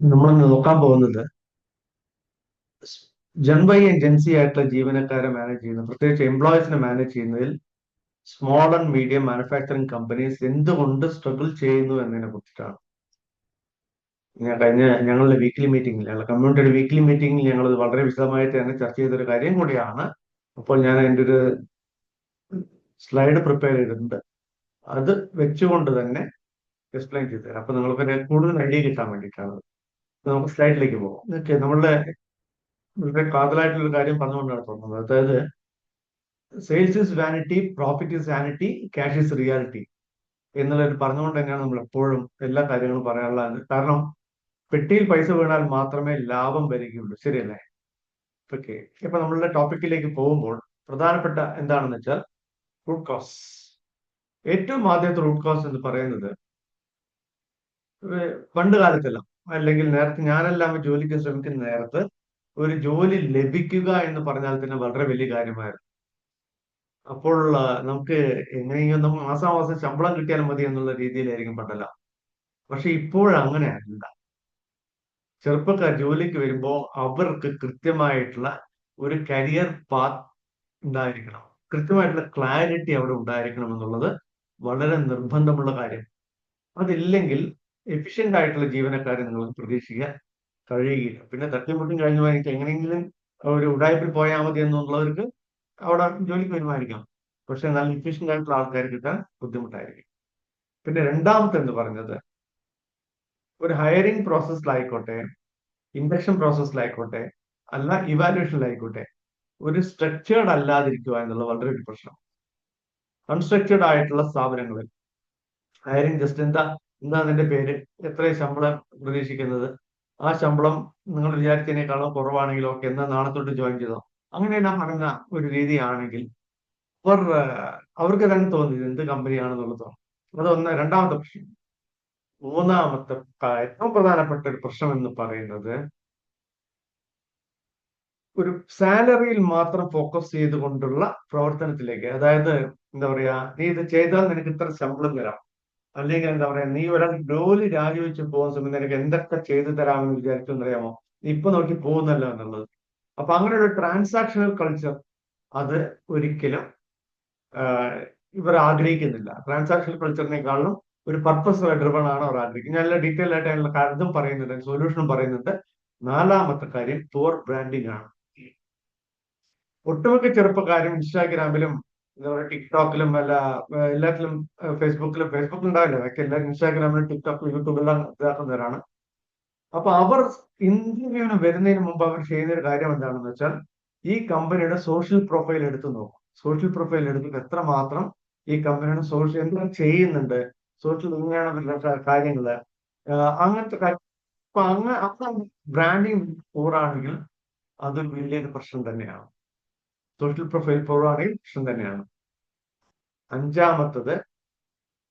നമ്മൾ നോക്കാൻ പോകുന്നത് ജൻവൈ ജെൻസി ആയിട്ടുള്ള ജീവനക്കാരെ മാനേജ് ചെയ്യുന്ന, പ്രത്യേകിച്ച് എംപ്ലോയീസിനെ മാനേജ് ചെയ്യുന്നതിൽ small and medium manufacturing companies എന്തുകൊണ്ട് സ്ട്രഗിൾ ചെയ്യുന്നു എന്നതിനെ കുറിച്ചിട്ടാണ്. ഞങ്ങളുടെ വീക്ക്ലി മീറ്റിംഗിൽ, ഞങ്ങളുടെ കമ്മ്യൂണിറ്റിയുടെ വീക്ക്ലി മീറ്റിംഗിൽ ഞങ്ങൾ വളരെ വിശദമായിട്ട് തന്നെ ചർച്ച ചെയ്തൊരു കാര്യം കൂടിയാണ്. അപ്പോൾ ഞാൻ അതിൻ്റെ ഒരു സ്ലൈഡ് പ്രിപ്പയർ ചെയ്തിട്ടുണ്ട്. അത് വെച്ചുകൊണ്ട് തന്നെ എക്സ്പ്ലെയിൻ ചെയ്തു തരാം. അപ്പൊ നിങ്ങൾക്ക് കൂടുതൽ ഐഡിയ കിട്ടാൻ വേണ്ടിയിട്ടാണ്. നമുക്ക് സ്ലൈഡിലേക്ക് പോകാം. ഓക്കെ, വളരെ കാതലായിട്ടുള്ള കാര്യം പറഞ്ഞുകൊണ്ടാണ് തോന്നുന്നത്. അതായത് sales is vanity, profit is vanity, cash is reality എന്നുള്ളത് പറഞ്ഞുകൊണ്ട് തന്നെയാണ് നമ്മൾ എപ്പോഴും എല്ലാ കാര്യങ്ങളും പറയാനുള്ളത്. കാരണം പെട്ടിയിൽ പൈസ വീണാൽ മാത്രമേ ലാഭം വരികയുള്ളൂ, ശരിയല്ലേ? ഓക്കെ, ഇപ്പൊ നമ്മളുടെ ടോപ്പിക്കിലേക്ക് പോകുമ്പോൾ പ്രധാനപ്പെട്ട എന്താണെന്ന് വെച്ചാൽ റൂട്ട് കോസ്. ഏറ്റവും ആദ്യത്തെ റൂട്ട് കോസ് എന്ന് പറയുന്നത് പണ്ട് കാലത്തെല്ലാം, അല്ലെങ്കിൽ നേരത്തെ ഞാനെല്ലാം ജോലിക്ക് ശ്രമിക്കുന്ന നേരത്ത് ഒരു ജോലി ലഭിക്കുക എന്ന് പറഞ്ഞാൽ തന്നെ വളരെ വലിയ കാര്യമായിരുന്നു. അപ്പോൾ നമുക്ക് എങ്ങനെയെങ്കിലും നമുക്ക് മാസാമാസം ശമ്പളം കിട്ടിയാൽ മതി എന്നുള്ള രീതിയിലായിരിക്കും പണ്ടല്ല. പക്ഷെ ഇപ്പോഴങ്ങനെയല്ല. ചെറുപ്പക്കാർ ജോലിക്ക് വരുമ്പോൾ അവർക്ക് കൃത്യമായിട്ടുള്ള ഒരു കരിയർ പാത്ത് ഉണ്ടായിരിക്കണം, കൃത്യമായിട്ടുള്ള ക്ലാരിറ്റി അവിടെ ഉണ്ടായിരിക്കണം എന്നുള്ളത് വളരെ നിർബന്ധമുള്ള കാര്യം. അതില്ലെങ്കിൽ എഫിഷ്യന്റ് ആയിട്ടുള്ള ജീവനക്കാരെ നിങ്ങൾക്ക് പ്രതീക്ഷിക്കാൻ കഴിയുകയില്ല. പിന്നെ തട്ടിമുട്ടും കഴിഞ്ഞു എനിക്ക് എങ്ങനെയെങ്കിലും ഒരു ഉടായ്പിൽ പോയാൽ മതി എന്നുള്ളവർക്ക് അവിടെ ജോലിക്ക് വരുമായിരിക്കാം. പക്ഷെ നല്ല എഫിഷ്യന്റ് ആയിട്ടുള്ള ആൾക്കാർ കിട്ടാൻ ബുദ്ധിമുട്ടായിരിക്കും. പിന്നെ രണ്ടാമത്തെ എന്ന് പറഞ്ഞത്, ഒരു ഹയറിംഗ് പ്രോസസ്സിലായിക്കോട്ടെ, ഇൻഡക്ഷൻ പ്രോസസ്സിലായിക്കോട്ടെ, അല്ല ഇവാലുവേഷനിലായിക്കോട്ടെ, ഒരു സ്ട്രക്ചേർഡ് അല്ലാതിരിക്കുക എന്നുള്ളത് വളരെ ഒരു പ്രശ്നം. അൺസ്ട്രക്ചേർഡ് ആയിട്ടുള്ള സ്ഥാപനങ്ങളിൽ ഹയറിംഗ് ജസ്റ്റ് എന്താ അതിന്റെ പേര്, എത്ര ശമ്പളം പ്രതീക്ഷിക്കുന്നത്, ആ ശമ്പളം നിങ്ങൾ വിചാരിച്ചതിനേക്കാളും കുറവാണെങ്കിലോ ഒക്കെ എന്നാ നാളെ തൊട്ട് ജോയിൻ ചെയ്തോ, അങ്ങനെ ഞാൻ പറഞ്ഞ ഒരു രീതിയാണെങ്കിൽ അവർ അവർക്ക് തന്നെ തോന്നി എന്ത് കമ്പനിയാണെന്നുള്ളത് തോന്നും. അതൊന്ന് രണ്ടാമത്തെ പ്രശ്നം. മൂന്നാമത്തെ ഏറ്റവും പ്രധാനപ്പെട്ട ഒരു പ്രശ്നം എന്ന് പറയുന്നത്, ഒരു സാലറിയിൽ മാത്രം ഫോക്കസ് ചെയ്തുകൊണ്ടുള്ള പ്രവർത്തനത്തിലേക്ക്. അതായത് എന്താ പറയാ, നീ ഇത് ചെയ്താൽ നിനക്ക് ഇത്ര ശമ്പളം തരാം, അല്ലെങ്കിൽ എന്താ പറയാ, നീ ഒരാൾ ജോലി രാജിവെച്ച് പോകുന്ന സമയത്ത് നിനക്ക് എന്തൊക്കെ ചെയ്തു തരാമെന്ന് വിചാരിച്ചു അറിയാമോ, നീ ഇപ്പൊ നോക്കി പോകുന്നല്ലോ എന്നുള്ളത്. അപ്പൊ അങ്ങനെയുള്ള ട്രാൻസാക്ഷണൽ കൾച്ചർ അത് ഒരിക്കലും ഇവർ ആഗ്രഹിക്കുന്നില്ല. ട്രാൻസാക്ഷണൽ കൾച്ചറിനേക്കാളും ഒരു പർപ്പസ് ഡ്രിവൺ ആണ് അവർ ആഗ്രഹിക്കുന്നത്. നല്ല ഡീറ്റെയിൽ ആയിട്ട് അതിനുള്ള കാര്യവും പറയുന്നുണ്ട്, സൊല്യൂഷനും പറയുന്നുണ്ട്. നാലാമത്തെ കാര്യം പുവർ ബ്രാൻഡിങ് ആണ്. ഒട്ടുമിക്ക ചെറുപ്പക്കാരും ഇൻസ്റ്റാഗ്രാമിലും എന്താ പറയുക ടിക്ടോക്കിലും അല്ല എല്ലാത്തിലും, ഫേസ്ബുക്കിൽ ഉണ്ടാവില്ല, പക്ഷെ എല്ലാവരും ഇൻസ്റ്റാഗ്രാമിലും ടിക്ടോക്കിലും യൂട്യൂബിലെല്ലാം ഇതാക്കുന്നവരാണ്. അപ്പൊ അവർ ഇന്റർവ്യൂവിന് വരുന്നതിന് മുമ്പ് അവർ ചെയ്യുന്ന ഒരു കാര്യം എന്താണെന്ന് വെച്ചാൽ, ഈ കമ്പനിയുടെ സോഷ്യൽ പ്രൊഫൈൽ എടുത്ത് നോക്കും. സോഷ്യൽ പ്രൊഫൈൽ എടുത്തിട്ട് എത്രമാത്രം ഈ കമ്പനിയുടെ സോഷ്യൽ എന്താണ് ചെയ്യുന്നുണ്ട്, സോഷ്യൽ ഇങ്ങനെയാണ് കാര്യങ്ങള്, അങ്ങനത്തെ കാര്യം. അപ്പൊ അങ്ങനെ ബ്രാൻഡിങ് പൂറാണെങ്കിൽ അതൊരു വലിയൊരു പ്രശ്നം തന്നെയാണ്. സോഷ്യൽ പ്രൊഫൈൽ പൂറാണെങ്കിൽ പ്രശ്നം തന്നെയാണ്. അഞ്ചാമത്തത്,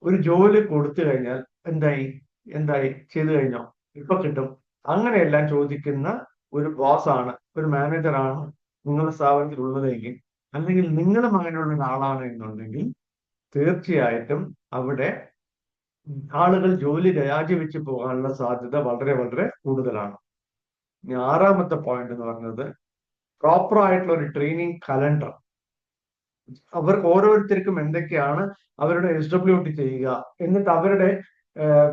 ഒരു ജോലി കൊടുത്തു കഴിഞ്ഞാൽ എന്തായി എന്തായി ചെയ്തു കഴിഞ്ഞോ, ഇപ്പൊ കിട്ടും, അങ്ങനെയെല്ലാം ചോദിക്കുന്ന ഒരു ബോസാണ്, ഒരു മാനേജറാണ് നിങ്ങളുടെ സ്ഥാപനത്തിൽ ഉള്ളതെങ്കിൽ, അല്ലെങ്കിൽ നിങ്ങളുടെ മകനുള്ള ഒരാളാണ് എന്നുണ്ടെങ്കിൽ തീർച്ചയായിട്ടും അവിടെ ആളുകൾ ജോലി രാജിവെച്ച് പോകാനുള്ള സാധ്യത വളരെ വളരെ കൂടുതലാണ്. ഇനി ആറാമത്തെ പോയിന്റ് എന്ന് പറയുന്നത്, പ്രോപ്പർ ആയിട്ടുള്ള ഒരു ട്രെയിനിങ് കലണ്ടർ. അവർക്ക് ഓരോരുത്തർക്കും എന്തൊക്കെയാണ് അവരുടെ SWT ചെയ്യുക, എന്നിട്ട് അവരുടെ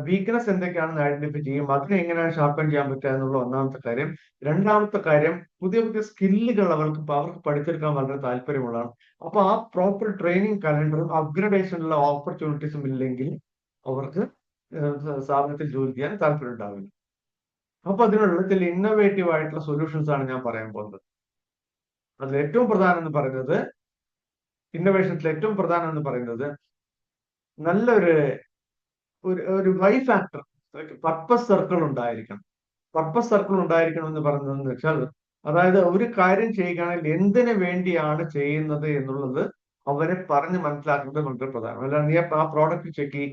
വീക്ക്നെസ് എന്തൊക്കെയാണെന്ന് ഐഡന്റിഫൈ ചെയ്യും, അതിനെ എങ്ങനെയാണ് ഷാർപ്പൻ ചെയ്യാൻ പറ്റുക എന്നുള്ള ഒന്നാമത്തെ കാര്യം. രണ്ടാമത്തെ കാര്യം, പുതിയ പുതിയ സ്കില്ലുകൾ അവർക്ക് പഠിച്ചെടുക്കാൻ വളരെ താല്പര്യമുള്ളതാണ്. അപ്പൊ ആ പ്രോപ്പർ ട്രെയിനിങ് കലണ്ടറും അപ്ഗ്രഡേഷനുള്ള ഓപ്പർച്യൂണിറ്റീസും ഇല്ലെങ്കിൽ അവർക്ക് സ്ഥാപനത്തിൽ ജോലി ചെയ്യാൻ താല്പര്യം ഉണ്ടാവില്ല. അപ്പൊ അതിനുള്ള ചില ഇന്നോവേറ്റീവ് ആയിട്ടുള്ള സൊല്യൂഷൻസ് ആണ് ഞാൻ പറയാൻ പോകുന്നത്. അതിൽ ഏറ്റവും പ്രധാനം എന്ന് പറയുന്നത്, ഇന്നോവേഷൻസിൽ ഏറ്റവും പ്രധാനം എന്ന് പറയുന്നത്, നല്ലൊരു ഒരു വൈ ഫാക്ടർ, പർപ്പസ് സർക്കിൾ ഉണ്ടായിരിക്കണം. പർപ്പസ് സർക്കിൾ ഉണ്ടായിരിക്കണം എന്ന് പറയുന്നത് വെച്ചാൽ, അതായത് ഒരു കാര്യം ചെയ്യുകയാണെങ്കിൽ എന്തിനു വേണ്ടിയാണ് ചെയ്യുന്നത് എന്നുള്ളത് അവരെ പറഞ്ഞ് മനസ്സിലാക്കുന്നത് വളരെ പ്രധാനം. അല്ലാതെ നീ ആ പ്രോഡക്റ്റ് ചെക്ക് ചെയ്യും,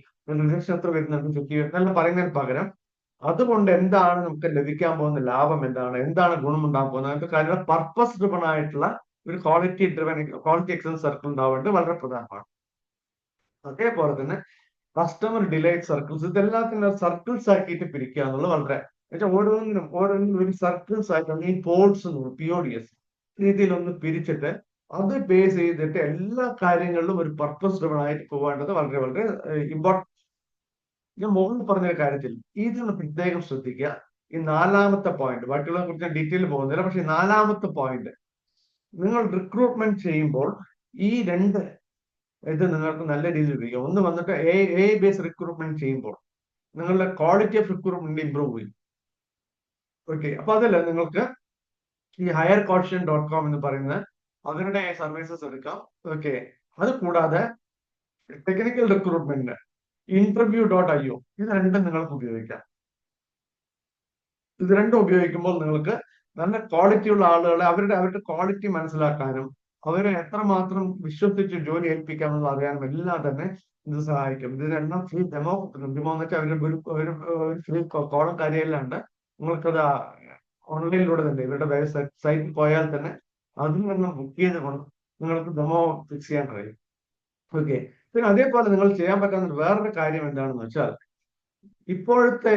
റിസൾട്ട് എത്ര വരുന്നുണ്ട് ചെക്ക് ചെയ്യും എന്നെല്ലാം പറയുന്നതിന് പകരം, അതുകൊണ്ട് എന്താണ് നമുക്ക് ലഭിക്കാൻ പോകുന്ന ലാഭം, എന്താണ് ഗുണമുണ്ടാകാൻ പോകുന്നത്, അങ്ങനത്തെ കാര്യങ്ങൾ പർപ്പസ് ഡ്രിവൺ ആയിട്ടുള്ള ഒരു ക്വാളിറ്റി എക്സലൻസ് സർക്കിൾ ഉണ്ടാവേണ്ടത് വളരെ പ്രധാനമാണ്. അതേപോലെ തന്നെ കസ്റ്റമർ ഡിലൈറ്റ് സർക്കിൾസ്, ഇതെല്ലാത്തിനും സർക്കിൾസ് ആക്കിയിട്ട് പിരിക്കുക എന്നുള്ളത് വളരെ എന്നുവെച്ചാൽ ഓരോന്നിനും ഒരു സർക്കിൾസ് ആയിട്ടാണ് ഈ പോഡ്സ് എന്ന് പറയും, PODS രീതിയിൽ ഒന്ന് പിരിച്ചിട്ട് അത് ബേസ് ചെയ്തിട്ട് എല്ലാ കാര്യങ്ങളിലും ഒരു പർപ്പസ് ഡ്രിവൺ ആയിട്ട് പോകേണ്ടത് വളരെ വളരെ ഇമ്പോർട്ടൻ്റ്. ഞാൻ മുകളിൽ പറഞ്ഞ കാര്യത്തിൽ ഇതൊന്ന് പ്രത്യേകം ശ്രദ്ധിക്കുക. ഈ 4ാമത്തെ പോയിന്റ്, ബാക്കിയുള്ള കുറിച്ച് ഡീറ്റെയിൽ പോകുന്നില്ല, പക്ഷെ 4ാമത്തെ പോയിന്റ്, നിങ്ങൾ റിക്രൂട്ട്മെന്റ് ചെയ്യുമ്പോൾ ഈ രണ്ട് ഇത് നിങ്ങൾക്ക് നല്ല രീതിയിൽ ഉപയോഗിക്കാം. ഒന്ന് വന്നിട്ട് എ ബേസ് റിക്രൂട്ട്മെന്റ് ചെയ്യുമ്പോൾ നിങ്ങളുടെ ക്വാളിറ്റി ഓഫ് റിക്രൂട്ട്മെന്റ് ഇമ്പ്രൂവ് ചെയ്യും. ഓക്കെ, അപ്പൊ അതല്ല നിങ്ങൾക്ക് ഈ HireQuotient.com എന്ന് പറയുന്ന അവരുടെ സർവീസസ് എടുക്കാം. ഓക്കെ, അത് കൂടാതെ ടെക്നിക്കൽ റിക്രൂട്ട്മെന്റ് Interview.io ഇത് രണ്ടും നിങ്ങൾക്ക് ഉപയോഗിക്കാം. ഇത് രണ്ടും ഉപയോഗിക്കുമ്പോൾ നിങ്ങൾക്ക് നല്ല ക്വാളിറ്റി ഉള്ള ആളുകളെ അവരുടെ ക്വാളിറ്റി മനസ്സിലാക്കാനും അവരെ എത്രമാത്രം വിശ്വസിച്ച് ജോലി ഏൽപ്പിക്കാമെന്ന് അറിയാനും എല്ലാം തന്നെ ഇത് സഹായിക്കും. ഇതിനെല്ലാം ഫ്രീ ഡെമോ എന്ന് വെച്ചാൽ അവരുടെ ഒരു ഫ്രീ കോളം കാര്യമെല്ലാം ഉണ്ട്. നിങ്ങൾക്കത് ഓൺലൈനിലൂടെ തന്നെ ഇവരുടെ സൈറ്റിൽ പോയാൽ തന്നെ അതിൽ നിന്ന് ബുക്ക് ചെയ്തുകൊണ്ട് നിങ്ങൾക്ക് ഡെമോ ഫിക്സ് ചെയ്യാൻ കഴിയും. ഓക്കെ, പിന്നെ അതേപോലെ നിങ്ങൾ ചെയ്യാൻ പറ്റുന്ന വേറൊരു കാര്യം എന്താണെന്ന് വെച്ചാൽ ഇപ്പോഴത്തെ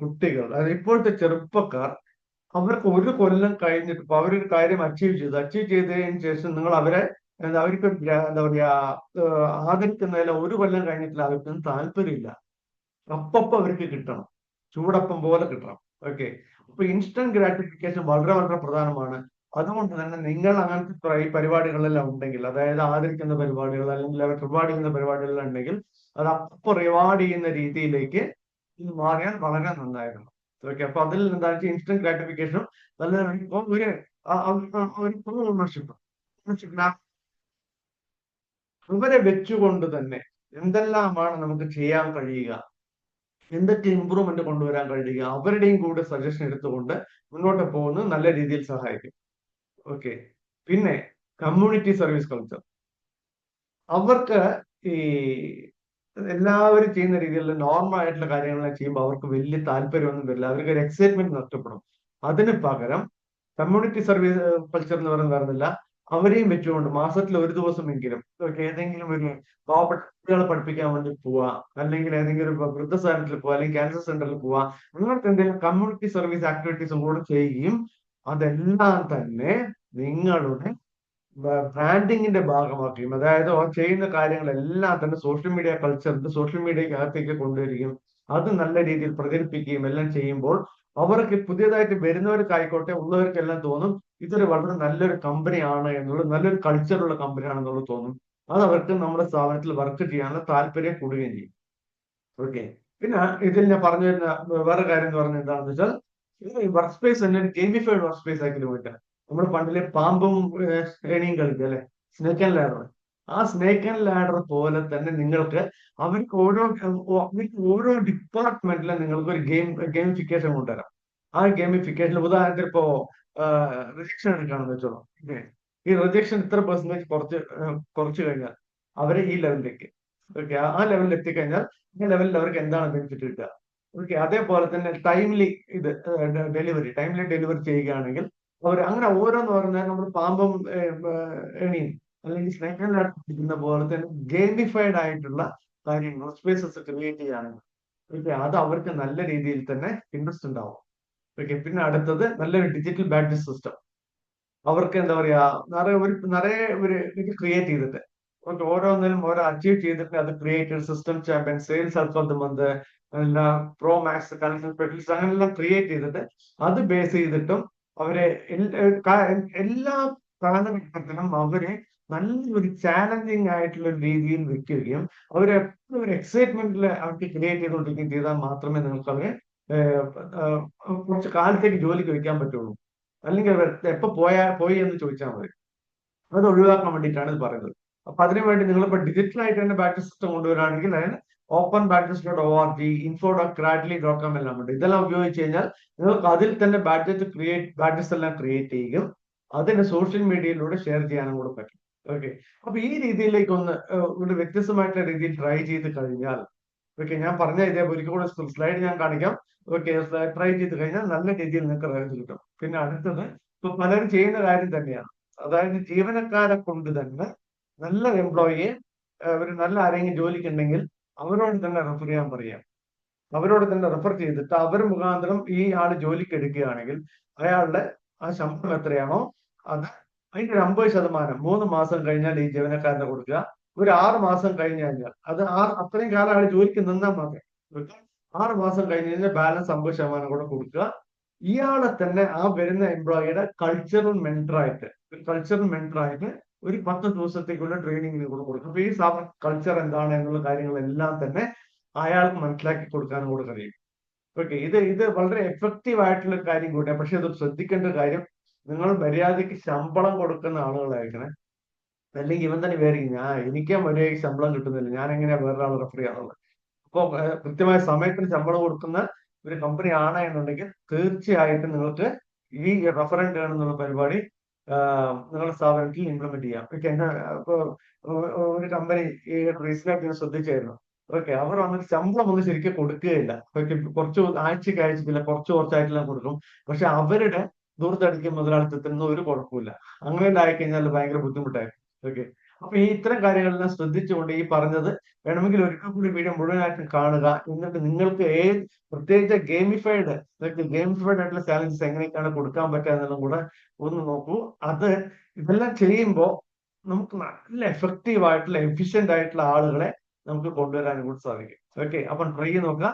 കുട്ടികൾ, അതായത് ഇപ്പോഴത്തെ ചെറുപ്പക്കാർ, അവർക്ക് ഒരു കൊല്ലം കഴിഞ്ഞിട്ട് ഇപ്പൊ അവരൊരു കാര്യം അച്ചീവ് ചെയ്തതിന് ശേഷം നിങ്ങൾ അവരെ അവർക്ക് എന്താ പറയാ ആദരിക്കുന്നതിൽ ഒരു കൊല്ലം കഴിഞ്ഞിട്ടില്ല, അവർക്ക് താല്പര്യമില്ല. അപ്പപ്പോ അവർക്ക് കിട്ടണം, ചൂടപ്പം പോലെ കിട്ടണം. ഓക്കെ, അപ്പൊ ഇൻസ്റ്റന്റ് ഗ്രാറ്റിഫിക്കേഷൻ വളരെ വളരെ പ്രധാനമാണ്. അതുകൊണ്ട് തന്നെ നിങ്ങൾ അങ്ങനത്തെ ഈ പരിപാടികളെല്ലാം ഉണ്ടെങ്കിൽ, അതായത് ആദരിക്കുന്ന പരിപാടികൾ അല്ലെങ്കിൽ അവർ റിവാർഡ് ചെയ്യുന്ന പരിപാടികളെല്ലാം ഉണ്ടെങ്കിൽ അത് അപ്പൊ റിവാർഡ് ചെയ്യുന്ന രീതിയിലേക്ക് ഇത് മാറിയാൽ വളരെ നന്നായിരുന്നു. ഓക്കെ, അപ്പൊ അതിൽ എന്താ വെച്ചാൽ ഇൻസ്റ്റന്റ് ഗ്രാറ്റിഫിക്കേഷനും നല്ല ഒരു ഓണർഷിപ്പ് ഇവരെ വെച്ചുകൊണ്ട് തന്നെ എന്തെല്ലാമാണ് നമുക്ക് ചെയ്യാൻ കഴിയുക, എന്തൊക്കെ ഇമ്പ്രൂവ്മെന്റ് കൊണ്ടുവരാൻ കഴിയുക, അവരുടെയും കൂടെ സജഷൻ എടുത്തുകൊണ്ട് മുന്നോട്ട് പോകുന്നത് നല്ല രീതിയിൽ സഹായിക്കും. ഓക്കെ, പിന്നെ കമ്മ്യൂണിറ്റി സർവീസ് കൾച്ചർ, അവർക്ക് ഈ എല്ലാവരും ചെയ്യുന്ന രീതിയിലുള്ള നോർമൽ ആയിട്ടുള്ള കാര്യങ്ങളെല്ലാം ചെയ്യുമ്പോൾ അവർക്ക് വലിയ താല്പര്യമൊന്നും വരില്ല, അവർക്ക് ഒരു എക്സൈറ്റ്മെന്റ് നഷ്ടപ്പെടും. അതിന് പകരം കമ്മ്യൂണിറ്റി സർവീസ് കൾച്ചർ എന്ന് പറയുന്നത് വരുന്നില്ല, അവരെയും വെച്ചുകൊണ്ട് മാസത്തിൽ ഒരു ദിവസമെങ്കിലും ഏതെങ്കിലും ഒരു പാവപ്പെട്ട കുട്ടികളെ പഠിപ്പിക്കാൻ വേണ്ടി പോവാ, അല്ലെങ്കിൽ ഏതെങ്കിലും ഒരു വൃദ്ധസദനത്തിൽ പോവാ, അല്ലെങ്കിൽ ക്യാൻസർ സെന്ററിൽ പോവാ, അങ്ങനത്തെ എന്തെങ്കിലും കമ്മ്യൂണിറ്റി സർവീസ് ആക്ടിവിറ്റീസും കൂടെ ചെയ്യുകയും അതെല്ലാം തന്നെ നിങ്ങളുടെ ബ്രാൻഡിങ്ങിന്റെ ഭാഗമാക്കുകയും, അതായത് ചെയ്യുന്ന കാര്യങ്ങളെല്ലാം തന്നെ സോഷ്യൽ മീഡിയ കൾച്ചറിന്റെ സോഷ്യൽ മീഡിയക്കകത്തേക്ക് കൊണ്ടുവരികയും അത് നല്ല രീതിയിൽ പ്രചരിപ്പിക്കുകയും എല്ലാം ചെയ്യുമ്പോൾ അവർക്ക് പുതിയതായിട്ട് വരുന്നവർക്കായിക്കോട്ടെ ഉള്ളവർക്കെല്ലാം തോന്നും ഇതൊരു വളരെ നല്ലൊരു കമ്പനിയാണ് എന്നുള്ളത്, നല്ലൊരു കൾച്ചറുള്ള കമ്പനിയാണെന്നുള്ളത് തോന്നും. അത് അവർക്ക് നമ്മുടെ സ്ഥാപനത്തിൽ വർക്ക് ചെയ്യാനുള്ള താല്പര്യം കൂടുകയും ചെയ്യും. ഓക്കെ, പിന്നെ ഇതിൽ ഞാൻ പറഞ്ഞു വരുന്ന വേറെ കാര്യം എന്ന് പറഞ്ഞാൽ എന്താണെന്ന് വെച്ചാൽ ഈ വർക്ക് സ്പേസ് തന്നെ ഒരു ഗെയിമിഫൈഡ് വർക്ക് സ്പേസ് ആക്കി മാറ്റാം. നമ്മൾ പണ്ടിലെ പാമ്പും ഏണിയും കളിക്കുക അല്ലെ, സ്നേക്ക് ആൻഡ് ലാഡർ. ആ സ്നേക്ക് ആൻഡ് ലാഡർ പോലെ തന്നെ നിങ്ങൾക്ക് അവർക്ക് ഓരോ ഡിപ്പാർട്ട്മെന്റിലും നിങ്ങൾക്ക് ഒരു ഗെയിമിഫിക്കേഷൻ കൊണ്ടുവരാം. ആ ഗെയിമിഫിക്കേഷൻ ഉദാഹരണത്തിന് ഇപ്പോ റിജക്ഷൻ എടുക്കുകയാണെന്ന് വെച്ചോളൂ. ഈ റിജക്ഷൻ ഇത്ര പെർസെന്റേജ് കുറച്ച് കഴിഞ്ഞാൽ അവരെ ഈ ലെവലിലേക്ക്, ഓക്കെ, ആ ലെവലിൽ എത്തിക്കഴിഞ്ഞാൽ ഈ ലെവലിൽ അവർക്ക് എന്താണ് ബെനിഫിറ്റ് കിട്ടുക. ഓക്കെ, അതേപോലെ തന്നെ ടൈംലി ടൈംലി ഡെലിവറി ചെയ്യുകയാണെങ്കിൽ അവർ അങ്ങനെ ഓരോന്ന് പറഞ്ഞാൽ നമ്മൾ പാമ്പും എണിയും അല്ലെങ്കിൽ സ്നേക്ക് ആൻഡ് ലാഡർ പഠിക്കുന്ന പോലെ തന്നെ ഗെയിമിഫൈഡ് ആയിട്ടുള്ള കാര്യങ്ങൾ സ്പേസസ് ക്രിയേറ്റ് ചെയ്യുകയാണെങ്കിൽ ഓക്കെ, അത് അവർക്ക് നല്ല രീതിയിൽ തന്നെ ഇൻട്രസ്റ്റ് ഉണ്ടാവും. ഓക്കെ, പിന്നെ അടുത്തത് നല്ലൊരു ഡിജിറ്റൽ ബാഡ്ജ് സിസ്റ്റം. അവർക്ക് എന്താ പറയാ നിറയെ ഒരു ഇത് ക്രിയേറ്റ് ചെയ്തിട്ട് ഓരോന്നിനും ഓരോ അച്ചീവ് ചെയ്തിട്ട് അത് create system champion, sales help of the month, pro max connection specialist അങ്ങനെല്ലാം ക്രിയേറ്റ് ചെയ്തിട്ട് അത് ബേസ് ചെയ്തിട്ടും അവരെ എല്ലാ കാലഘട്ടത്തിലും അവരെ നല്ലൊരു ചാലഞ്ചിങ് ആയിട്ടുള്ള ഒരു രീതിയിൽ വെക്കുകയും അവരെപ്പോഴും ഒരു എക്സൈറ്റ്മെന്റിൽ അവർക്ക് ക്രിയേറ്റ് ചെയ്തുകൊണ്ടിരിക്കുകയും ചെയ്താൽ മാത്രമേ നിങ്ങൾക്ക് അവരെ കുറച്ച് കാലത്തേക്ക് ജോലിക്ക് വെക്കാൻ പറ്റുള്ളൂ. അല്ലെങ്കിൽ അവർ എപ്പോ പോയി എന്ന് ചോദിച്ചാൽ മതി. അത് ഒഴിവാക്കാൻ വേണ്ടിയിട്ടാണ് ഇത് പറയുന്നത്. അപ്പൊ അതിനുവേണ്ടി നിങ്ങളിപ്പോ ഡിജിറ്റൽ ആയിട്ട് തന്നെ ബാഡ്ജ് സിസ്റ്റം കൊണ്ടുവരാണെങ്കിൽ അതിന് openbadges.org, info.cradley.com എല്ലാം ഉണ്ട്. ഇതെല്ലാം ഉപയോഗിച്ച് കഴിഞ്ഞാൽ നിങ്ങൾക്ക് അതിൽ തന്നെ ബാഡ്ജസ് എല്ലാം ക്രിയേറ്റ് ചെയ്യുകയും അതിന് സോഷ്യൽ മീഡിയയിലൂടെ ഷെയർ ചെയ്യാനും കൂടെ പറ്റും. ഓക്കെ, അപ്പൊ ഈ രീതിയിലേക്ക് ഒരു വ്യത്യസ്തമായിട്ടുള്ള രീതിയിൽ ട്രൈ ചെയ്ത് കഴിഞ്ഞാൽ ഓക്കെ, ഞാൻ പറഞ്ഞ ഇതേപോലെ കൂടെ സ്ലൈഡ് ഞാൻ കാണിക്കാം. ഓക്കെ, ട്രൈ ചെയ്ത് കഴിഞ്ഞാൽ നല്ല രീതിയിൽ നിങ്ങൾക്ക് റിസൾട്ട് കിട്ടും. പിന്നെ അടുത്തത് ഇപ്പൊ പലരും ചെയ്യുന്ന കാര്യം തന്നെയാണ്, അതായത് ജീവനക്കാരെ കൊണ്ട് തന്നെ നല്ല എംപ്ലോയിയെ ഒരു നല്ല ആരെങ്കിലും ജോലിക്കുണ്ടെങ്കിൽ അവരോട് തന്നെ റെഫർ ചെയ്യാൻ പറയാം. അവരോട് തന്നെ റെഫർ ചെയ്തിട്ട് അവർ മുഖാന്തരം ഈ ആള് ജോലിക്ക് എടുക്കുകയാണെങ്കിൽ അയാളുടെ ആ ശമ്പളം എത്രയാണോ അത് അതിന്റെ ഒരു 50% 3 മാസം കഴിഞ്ഞാൽ ഈ ജീവനക്കാരന് കൊടുക്കുക. ഒരു 6 മാസം കഴിഞ്ഞ് കഴിഞ്ഞാൽ അത് അത്രയും കാലം ആൾ ജോലിക്ക് നിന്നാൽ മാത്രമേ 6 മാസം കഴിഞ്ഞ് കഴിഞ്ഞാൽ ബാലൻസ് 50% കൂടെ കൊടുക്കുക. ഇയാളെ തന്നെ ആ വരുന്ന എംപ്ലോയിയുടെ കൾച്ചറൽ മെന്ററായിട്ട് ഒരു 10 ദിവസത്തേക്കുള്ള ട്രെയിനിങ്ങിന് കൂടെ കൊടുക്കും. അപ്പൊ ഈ കൾച്ചർ എന്താണ് എന്നുള്ള കാര്യങ്ങളെല്ലാം തന്നെ അയാൾക്ക് മനസ്സിലാക്കി കൊടുക്കാനും കൂടെ കഴിയും. ഓക്കെ, ഇത് വളരെ എഫക്റ്റീവ് ആയിട്ടുള്ള ഒരു കാര്യം കൂടെ. പക്ഷെ അത് ശ്രദ്ധിക്കേണ്ട കാര്യം, നിങ്ങൾ മര്യാദയ്ക്ക് ശമ്പളം കൊടുക്കുന്ന ആളുകളായിരിക്കണേ. അല്ലെങ്കിൽ ഇവൻ തന്നെ വിചാരിക്കും, എനിക്ക് മര്യാദയ്ക്ക് ശമ്പളം കിട്ടുന്നില്ല, ഞാൻ എങ്ങനെയാ വേറൊരാൾ റെഫർ ചെയ്യാറുള്ളത്. അപ്പൊ കൃത്യമായ സമയത്തിന് ശമ്പളം കൊടുക്കുന്ന ഒരു കമ്പനി ആണ് എന്നുണ്ടെങ്കിൽ തീർച്ചയായിട്ടും നിങ്ങൾക്ക് ഈ റെഫറൻഡ് എന്നുള്ള പരിപാടി നിങ്ങളുടെ സ്ഥാപനത്തിൽ ഇംപ്ലിമെന്റ് ചെയ്യാം. ഓക്കെ, ഇപ്പൊ ഒരു കമ്പനി ഈ റീസെന്റ് ഞാൻ ശ്രദ്ധിച്ചായിരുന്നു. ഓക്കെ, അവർ വന്നിട്ട് ശമ്പളം ഒന്നും ശരിക്കും കൊടുക്കുകയില്ല. ഓക്കെ, കുറച്ച് ആഴ്ചക്കില്ല, കുറച്ചായിട്ടെല്ലാം കൊടുക്കും. പക്ഷെ അവരുടെ ദൂർത്തടിക്കും മുതലാളിത്തത്തിനൊന്നും ഒരു കുഴപ്പമില്ല. അങ്ങനെ ആയിക്കഴിഞ്ഞാൽ ഭയങ്കര ബുദ്ധിമുട്ടായിരിക്കും. ഓക്കെ, അപ്പൊ ഈ ഇത്തരം കാര്യങ്ങളെല്ലാം ശ്രദ്ധിച്ചുകൊണ്ട് ഈ പറഞ്ഞത് വേണമെങ്കിൽ ഒരിക്കൽ കൂടി വീഡിയോ മുഴുവനായിട്ടും കാണുക. എന്നിട്ട് നിങ്ങൾക്ക് പ്രത്യേകിച്ച് ഗെയിമിഫൈഡ് ആയിട്ടുള്ള ചാലഞ്ചസ് എങ്ങനെയൊക്കെയാണ് കൊടുക്കാൻ പറ്റുക എന്നെല്ലാം കൂടെ ഒന്ന് നോക്കൂ. ഇതെല്ലാം ചെയ്യുമ്പോൾ നമുക്ക് നല്ല എഫക്റ്റീവ് ആയിട്ടുള്ള എഫിഷ്യന്റ് ആയിട്ടുള്ള ആളുകളെ നമുക്ക് കൊണ്ടുവരാനും കൂടി സാധിക്കും. ഓക്കെ, അപ്പം ട്രൈ ചെയ്ത് നോക്കുക.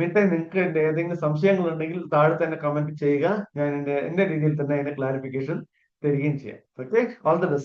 മീൻടൈം നിങ്ങൾക്ക് ഏതെങ്കിലും സംശയങ്ങൾ ഉണ്ടെങ്കിൽ താഴെ തന്നെ കമന്റ് ചെയ്യുക. ഞാൻ എന്റെ രീതിയിൽ തന്നെ അതിന്റെ ക്ലാരിഫിക്കേഷൻ തരികയും ചെയ്യാം. Okay, all the best.